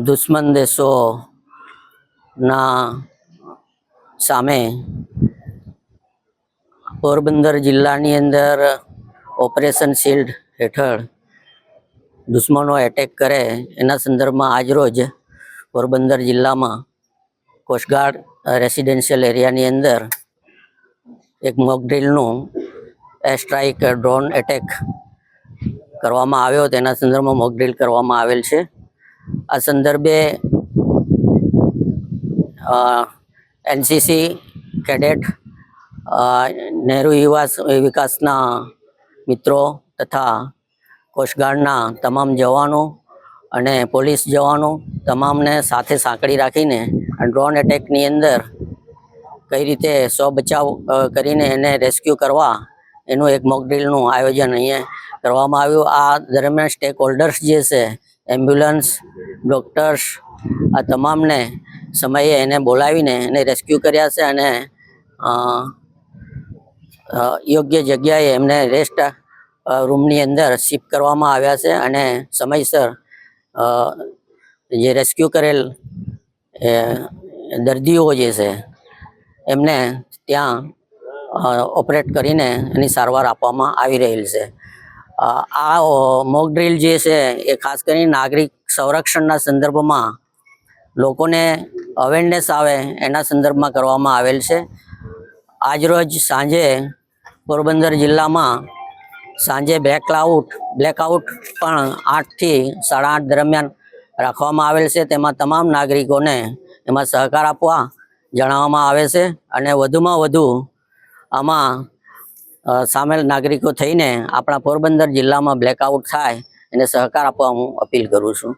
દુશ્મન દેશોના સામે પોરબંદર જિલ્લાની અંદર ઓપરેશન શિલ્ડ હેઠળ દુશ્મનો એટેક કરે એના સંદર્ભમાં આજરોજ પોરબંદર જિલ્લામાં કોસ્ટગાર્ડ રેસિડેન્શિયલ એરિયાની અંદર એક મોક ડ્રીલનું એર સ્ટ્રાઇક ડ્રોન એટેક કરવામાં આવ્યો. તેના સંદર્ભમાં મોક ડ્રીલ કરવામાં આવેલ છે. આ સંદર્ભે એનસીસી કેડેટ, નહેરુ યુવા વિકાસના મિત્રો તથા કોસ્ટગાર્ડના તમામ જવાનો અને પોલીસ જવાનો તમામને સાથે સાંકળી રાખીને ડ્રોન એટેકની અંદર કઈ રીતે સ્વ બચાવ કરીને એને રેસ્ક્યુ કરવા એનું એક મોક ડ્રીલનું આયોજન અહીંયા કરવામાં આવ્યું. આ દરમિયાન સ્ટેક હોલ્ડર્સ જે છે, એમ્બ્યુલન્સ, ડૉક્ટર્સ, આ તમામને સમયે એને બોલાવીને એને રેસ્ક્યુ કર્યા છે અને યોગ્ય જગ્યાએ એમને રેસ્ટ રૂમની અંદર શિફ્ટ કરવામાં આવ્યા છે અને સમયસર જે રેસ્ક્યુ કરેલ દર્દીઓ જે છે એમને ત્યાં ઓપરેટ કરીને એની સારવાર આપવામાં આવી રહેલ છે. આ મોક ડ્રીલ જે છે એ ખાસ કરીને નાગરિક સંરક્ષણના સંદર્ભમાં લોકોને અવેરનેસ આવે એના સંદર્ભમાં કરવામાં આવેલ છે. આજરોજ સાંજે પોરબંદર જિલ્લામાં સાંજે બ્લેકઆઉટ પણ 8 થી 8:30 દરમિયાન રાખવામાં આવેલ છે. તેમાં તમામ નાગરિકોને એમાં સહકાર આપવા જણાવવામાં આવે છે અને વધુમાં વધુ આમાં સામેલ નાગરિકો થઈને આપણા પોરબંદર જિલ્લામાં બ્લેકઆઉટ થાય એને સહકાર આપવા હું અપીલ કરું છું.